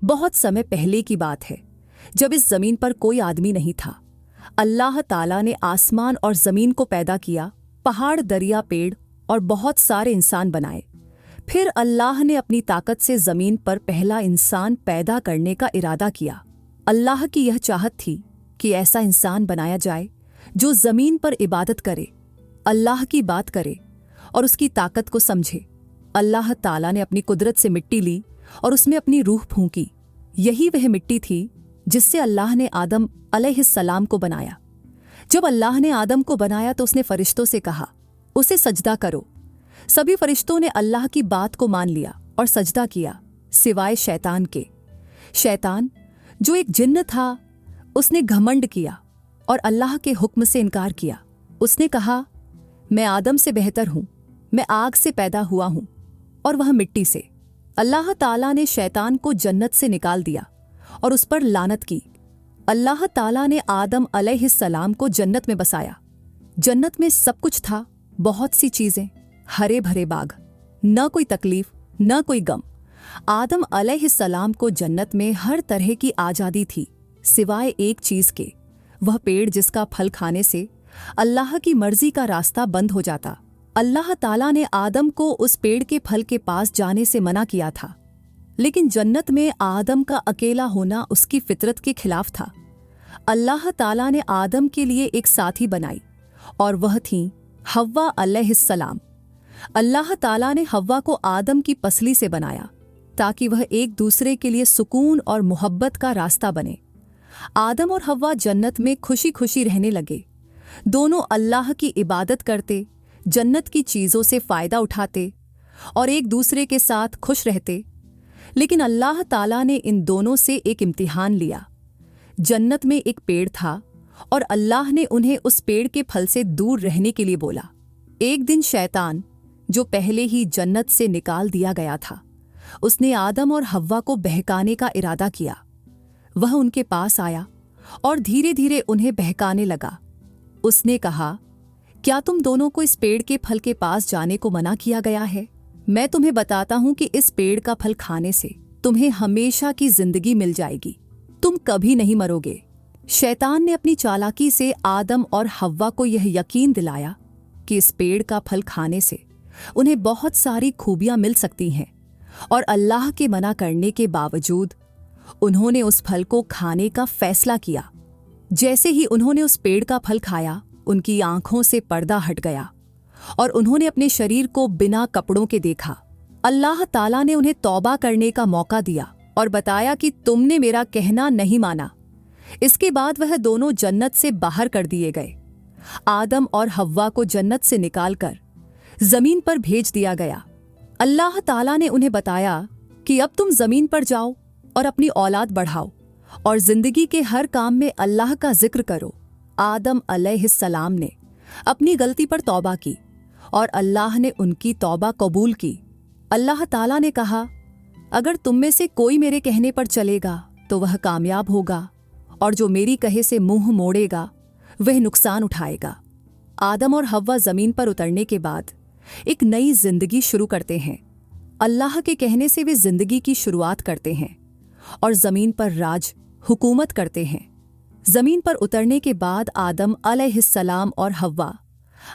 बहुत समय पहले की बात है, जब इस जमीन पर कोई आदमी नहीं था। अल्लाह ताला ने आसमान और जमीन को पैदा किया, पहाड़, दरिया, पेड़ और बहुत सारे इंसान बनाए। फिर अल्लाह ने अपनी ताकत से जमीन पर पहला इंसान पैदा करने का इरादा किया। अल्लाह की यह चाहत थी कि ऐसा इंसान बनाया जाए जो जमीन पर इबादत करे, अल्लाह की बात करे और उसकी ताकत को समझे। अल्लाह ताला ने अपनी कुदरत से मिट्टी ली और उसमें अपनी रूह फूंकी। यही वह मिट्टी थी जिससे अल्लाह ने आदम अलैहिस्सलाम को बनाया। जब अल्लाह ने आदम को बनाया तो उसने फरिश्तों से कहा, उसे सजदा करो। सभी फरिश्तों ने अल्लाह की बात को मान लिया और सजदा किया, सिवाय शैतान के। शैतान, जो एक जिन्न था, उसने घमंड किया और अल्लाह के हुक्म से इनकार किया। उसने कहा, मैं आदम से बेहतर हूँ, मैं आग से पैदा हुआ हूँ और वह मिट्टी से। अल्लाह ताला ने शैतान को जन्नत से निकाल दिया और उस पर लानत की। अल्लाह ताला ने आदम अलैहिस्सलाम को जन्नत में बसाया। जन्नत में सब कुछ था, बहुत सी चीजें, हरे भरे बाग, न कोई तकलीफ न कोई गम। आदम अलैहिस्सलाम को जन्नत में हर तरह की आज़ादी थी, सिवाय एक चीज के, वह पेड़ जिसका फल खाने से अल्लाह की मर्जी का रास्ता बंद हो जाता। अल्लाह ताला ने आदम को उस पेड़ के फल के पास जाने से मना किया था, लेकिन जन्नत में आदम का अकेला होना उसकी फितरत के खिलाफ था। अल्लाह ताला ने आदम के लिए एक साथी बनाई और वह थी हव्वा अलैहिस्सलाम। अल्लाह ताला ने हव्वा को आदम की पसली से बनाया ताकि वह एक दूसरे के लिए सुकून और मोहब्बत का रास्ता बने। आदम और हव्वा जन्नत में खुशी खुशी रहने लगे। दोनों अल्लाह की इबादत करते, जन्नत की चीज़ों से फ़ायदा उठाते और एक दूसरे के साथ खुश रहते। लेकिन अल्लाह ताला ने इन दोनों से एक इम्तिहान लिया। जन्नत में एक पेड़ था और अल्लाह ने उन्हें उस पेड़ के फल से दूर रहने के लिए बोला। एक दिन शैतान, जो पहले ही जन्नत से निकाल दिया गया था, उसने आदम और हव्वा को बहकाने का इरादा किया। वह उनके पास आया और धीरे धीरे उन्हें बहकाने लगा। उसने कहा, क्या तुम दोनों को इस पेड़ के फल के पास जाने को मना किया गया है? मैं तुम्हें बताता हूं कि इस पेड़ का फल खाने से तुम्हें हमेशा की जिंदगी मिल जाएगी, तुम कभी नहीं मरोगे। शैतान ने अपनी चालाकी से आदम और हव्वा को यह यकीन दिलाया कि इस पेड़ का फल खाने से उन्हें बहुत सारी खूबियां मिल सकती हैं, और अल्लाह के मना करने के बावजूद उन्होंने उस फल को खाने का फैसला किया। जैसे ही उन्होंने उस पेड़ का फल खाया, उनकी आंखों से पर्दा हट गया और उन्होंने अपने शरीर को बिना कपड़ों के देखा। अल्लाह ताला ने उन्हें तौबा करने का मौका दिया और बताया कि तुमने मेरा कहना नहीं माना। इसके बाद वह दोनों जन्नत से बाहर कर दिए गए। आदम और हव्वा को जन्नत से निकालकर जमीन पर भेज दिया गया। अल्लाह ताला ने उन्हें बताया कि अब तुम जमीन पर जाओ और अपनी औलाद बढ़ाओ और जिंदगी के हर काम में अल्लाह का जिक्र करो। आदम अलैहिस्सलाम ने अपनी गलती पर तौबा की और अल्लाह ने उनकी तौबा कबूल की। अल्लाह ताला ने कहा, अगर तुम में से कोई मेरे कहने पर चलेगा तो वह कामयाब होगा, और जो मेरी कहे से मुंह मोड़ेगा वह नुकसान उठाएगा। आदम और हव्वा जमीन पर उतरने के बाद एक नई जिंदगी शुरू करते हैं। अल्लाह के कहने से वे जिंदगी की शुरुआत करते हैं और जमीन पर राज हुकूमत करते हैं। जमीन पर उतरने के बाद आदम अलैहिस्सलाम और हव्वा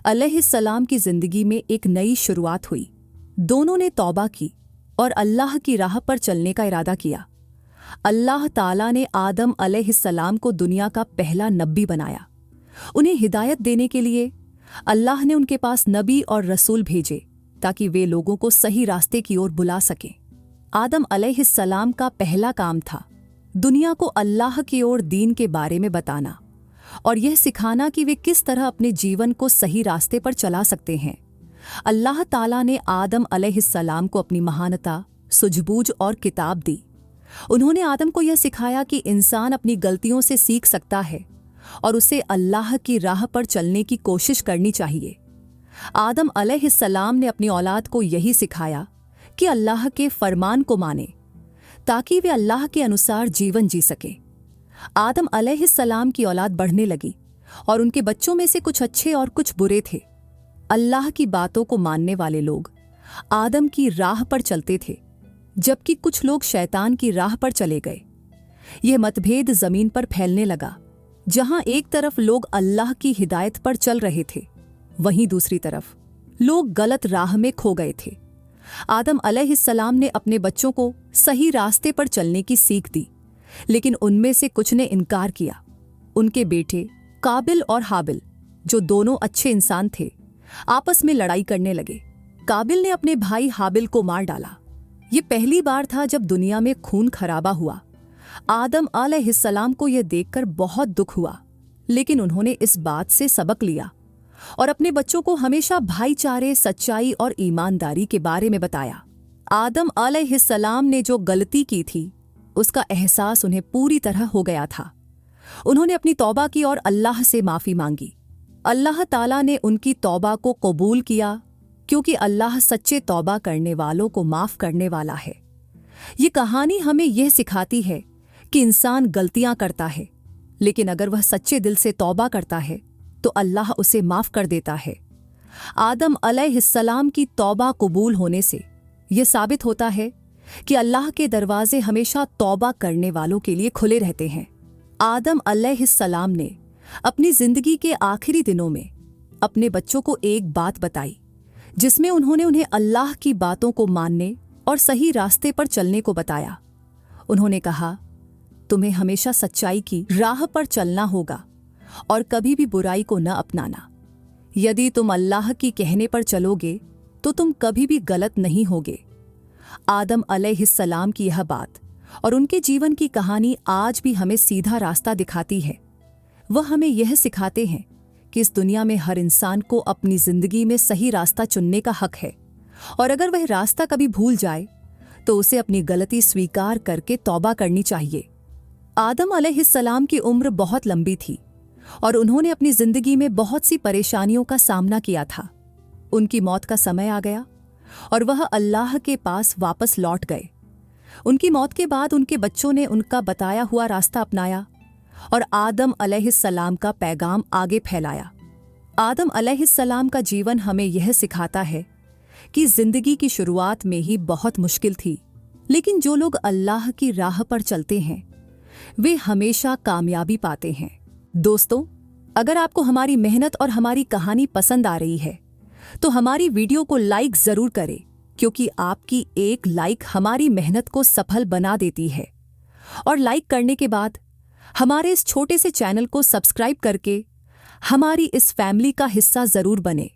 अलैहिस्सलाम की जिंदगी में एक नई शुरुआत हुई। दोनों ने तौबा की और अल्लाह की राह पर चलने का इरादा किया। अल्लाह ताला ने आदम अलैहिस्सलाम को दुनिया का पहला नबी बनाया। उन्हें हिदायत देने के लिए अल्लाह ने उनके पास नबी और रसूल भेजे ताकि वे लोगों को सही रास्ते की ओर बुला सकें। आदम अलैहिस्सलाम का पहला काम था दुनिया को अल्लाह की ओर दीन के बारे में बताना और यह सिखाना कि वे किस तरह अपने जीवन को सही रास्ते पर चला सकते हैं। अल्लाह ताला ने आदम अलैहिस्सलाम को अपनी महानता, सूझबूझ और किताब दी। उन्होंने आदम को यह सिखाया कि इंसान अपनी गलतियों से सीख सकता है और उसे अल्लाह की राह पर चलने की कोशिश करनी चाहिए। आदम अलैहिस्सलाम ने अपनी औलाद को यही सिखाया कि अल्लाह के फरमान को माने ताकि वे अल्लाह के अनुसार जीवन जी सके। आदम अलैहिस्सलाम की औलाद बढ़ने लगी और उनके बच्चों में से कुछ अच्छे और कुछ बुरे थे। अल्लाह की बातों को मानने वाले लोग आदम की राह पर चलते थे जबकि कुछ लोग शैतान की राह पर चले गए। यह मतभेद जमीन पर फैलने लगा। जहां एक तरफ लोग अल्लाह की हिदायत पर चल रहे थे, वहीं दूसरी तरफ लोग गलत राह में खो गए थे। आदम अलैहिस्सलाम ने अपने बच्चों को सही रास्ते पर चलने की सीख दी, लेकिन उनमें से कुछ ने इनकार किया। उनके बेटे काबिल और हाबिल, जो दोनों अच्छे इंसान थे, आपस में लड़ाई करने लगे। काबिल ने अपने भाई हाबिल को मार डाला। ये पहली बार था जब दुनिया में खून खराबा हुआ। आदम अलैहिस्सलाम को यह देखकर बहुत दुख हुआ, लेकिन उन्होंने इस बात से सबक लिया और अपने बच्चों को हमेशा भाईचारे, सच्चाई और ईमानदारी के बारे में बताया। आदम अलैहिस्सलाम ने जो गलती की थी, उसका एहसास उन्हें पूरी तरह हो गया था। उन्होंने अपनी तौबा की और अल्लाह से माफ़ी मांगी। अल्लाह ताला ने उनकी तौबा को कबूल किया, क्योंकि अल्लाह सच्चे तौबा करने वालों को माफ़ करने वाला है। ये कहानी हमें यह सिखाती है कि इंसान गलतियां करता है, लेकिन अगर वह सच्चे दिल से तौबा करता है तो अल्लाह उसे माफ़ कर देता है। आदम अलैहिस्सलाम की तौबा कबूल होने से यह साबित होता है कि अल्लाह के दरवाजे हमेशा तौबा करने वालों के लिए खुले रहते हैं। आदम अलैहिस्सलाम ने अपनी जिंदगी के आखिरी दिनों में अपने बच्चों को एक बात बताई, जिसमें उन्होंने उन्हें अल्लाह की बातों को मानने और सही रास्ते पर चलने को बताया। उन्होंने कहा, तुम्हें हमेशा सच्चाई की राह पर चलना होगा और कभी भी बुराई को न अपनाना। यदि तुम अल्लाह की कहने पर चलोगे तो तुम कभी भी गलत नहीं होगे। आदम अलैहिस्सलाम की यह बात और उनके जीवन की कहानी आज भी हमें सीधा रास्ता दिखाती है। वह हमें यह सिखाते हैं कि इस दुनिया में हर इंसान को अपनी जिंदगी में सही रास्ता चुनने का हक है, और अगर वह रास्ता कभी भूल जाए तो उसे अपनी गलती स्वीकार करके तौबा करनी चाहिए। आदम अलैहिस्सलाम की उम्र बहुत लंबी थी और उन्होंने अपनी जिंदगी में बहुत सी परेशानियों का सामना किया था। उनकी मौत का समय आ गया और वह अल्लाह के पास वापस लौट गए। उनकी मौत के बाद उनके बच्चों ने उनका बताया हुआ रास्ता अपनाया और आदम अलैहिस्सलाम का पैगाम आगे फैलाया। आदम अलैहिस्सलाम का जीवन हमें यह सिखाता है कि जिंदगी की शुरुआत में ही बहुत मुश्किल थी, लेकिन जो लोग अल्लाह की राह पर चलते हैं वे हमेशा कामयाबी पाते हैं। दोस्तों, अगर आपको हमारी मेहनत और हमारी कहानी पसंद आ रही है तो हमारी वीडियो को लाइक जरूर करें, क्योंकि आपकी एक लाइक हमारी मेहनत को सफल बना देती है। और लाइक करने के बाद हमारे इस छोटे से चैनल को सब्सक्राइब करके हमारी इस फैमिली का हिस्सा जरूर बने।